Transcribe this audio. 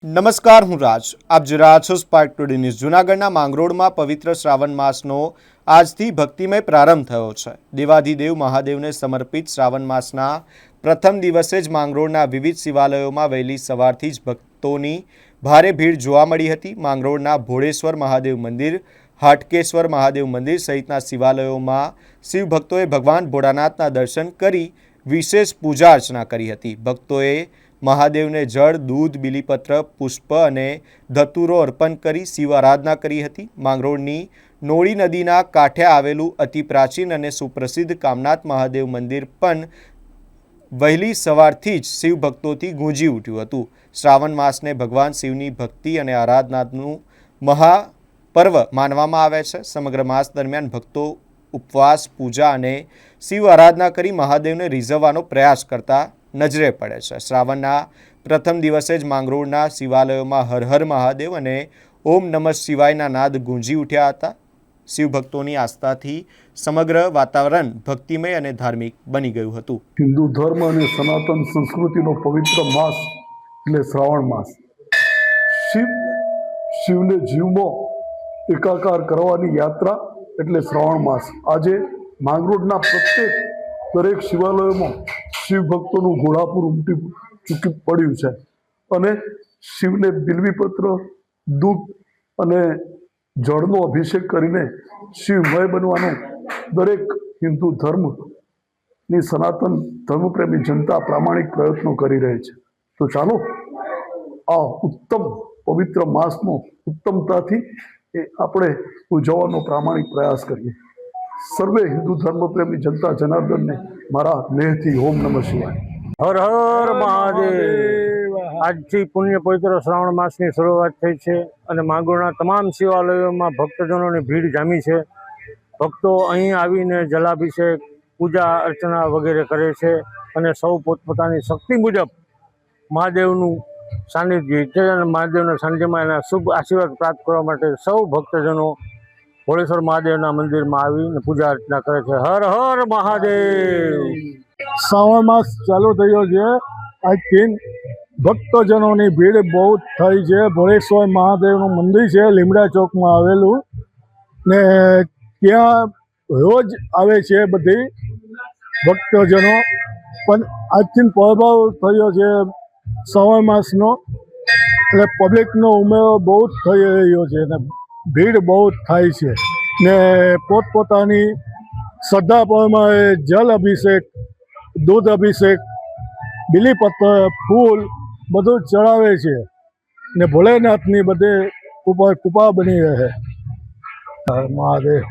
નમસ્કાર, હું રાજ. આપ જોઈ રહ્યા છો સ્પાર્ક ટુડે ન્યૂઝ. જૂનાગઢના માંગરોળમાં પવિત્ર શ્રાવણ માસનો આજથી ભક્તિમય પ્રારંભ થયો છે. દેવાધિદેવ મહાદેવને સમર્પિત શ્રાવણ માસના પ્રથમ દિવસે જ માંગરોળના વિવિધ શિવાલયોમાં વહેલી સવારથી જ ભક્તોની ભારે ભીડ જોવા મળી હતી. માંગરોળના ભોળેશ્વર મહાદેવ મંદિર, હાટકેશ્વર મહાદેવ મંદિર સહિતના શિવાલયોમાં શિવ ભક્તોએ ભગવાન ભોળાનાથના દર્શન કરી વિશેષ પૂજા અર્ચના કરી હતી. ભક્તોએ મહાદેવને જળ, દૂધ, બીલીપત્ર, પુષ્પ અને ધતુરો અર્પણ કરી શિવ આરાધના કરી હતી. માંગરોળની નોળી નદીના કાંઠે આવેલું અતિ પ્રાચીન અને સુપ્રસિદ્ધ કામનાથ મહાદેવ મંદિર પણ વહેલી સવારથી જ શિવ ભક્તોથી ગુંજી ઉઠ્યું હતું. શ્રાવણ માસને ભગવાન શિવની ભક્તિ અને આરાધનાનું મહાપર્વ માનવામાં આવે છે. સમગ્ર માસ દરમિયાન ભક્તો ઉપવાસ, પૂજા અને શિવ આરાધના કરી મહાદેવને રીઝવવાનો પ્રયાસ કરતા નજરે પડે છે. શ્રાવણના પ્રથમ દિવસે જ માંગરોળના શિવાલયોમાં હર હર મહાદેવ અને ઓમ નમઃ શિવાયના નાદ ગુંજી ઉઠ્યા હતા. શિવભક્તોની આસ્થાથી સમગ્ર વાતાવરણ ભક્તિમય અને ધાર્મિક બની ગયું હતું. હિન્દુ ધર્મ અને સનાતન સંસ્કૃતિનો પવિત્ર માસ એટલે શ્રાવણ માસ. શિવને જીવમાં એકાકાર કરવાની યાત્રા એટલે શ્રાવણ માસ. આજે માંગરોળના દરેક શિવાલયોમાં શિવ ભક્તોનું ઘોડાપુર ઉમટી ચૂકી પડ્યું છે અને શિવને બિલ્વીપત્ર, દૂધ અને જળનો અભિષેક કરીને શિવમય બનવાનો દરેક હિન્દુ ધર્મની સનાતન ધર્મપ્રેમી જનતા પ્રામાણિક પ્રયત્નો કરી રહી છે. તો ચાલો આ ઉત્તમ પવિત્ર માસનો ઉત્તમતાથી આપણે ઉજવવાનો પ્રામાણિક પ્રયાસ કરીએ. સર્વે હિન્દુ ધર્મપ્રેમી જનતા જનાર્દનને મારા નેહથી ઓમ નમઃ શિવાય. હર હર મહાદેવ. આજથી પુણ્ય પવિત્ર શ્રાવણ માસની શરૂઆત થઈ છે અને માંગરોળના તમામ શિવાલયોમાં ભક્તજનોની ભીડ જામી છે. ભક્તો અહીં આવીને જલાભિષેક, પૂજા અર્ચના વગેરે કરે છે અને સૌ પોતપોતાની શક્તિ મુજબ મહાદેવનું સાનિધ્ય છે અને મહાદેવના સાનિધ્યમાં એના શુભ આશીર્વાદ પ્રાપ્ત કરવા માટે સૌ ભક્તજનો ભોળેશ્વર મહાદેવના મંદિરમાં આવીને પૂજા અર્ચના કરે છે. હર હર મહાદેવ. શ્રાવણ માસ ચાલુ થયો છે. આજથી ભક્તજનોની ભીડ બહુ થઈ છે. ભોળેશ્વર મહાદેવનું મંદિર છે લીમડા ચોકમાં આવેલું ને ત્યાં રોજ આવે છે બધી ભક્તજનો. પણ આજથી પ્રભાવ થયો છે શ્રાવણ માસનો એટલે પબ્લિકનો ઉમેરો બહુ જ થઈ રહ્યો છે ને ભીડ બહુ જ થાય છે ને પોતપોતાની શ્રદ્ધા પ્રમાણે જલ અભિષેક, દૂધ અભિષેક, બીલીપત્ર, ફૂલ બધું ચડાવે છે ને ભોલેનાથની બધે ઉપર કૃપા બની રહે. મહાદેવ.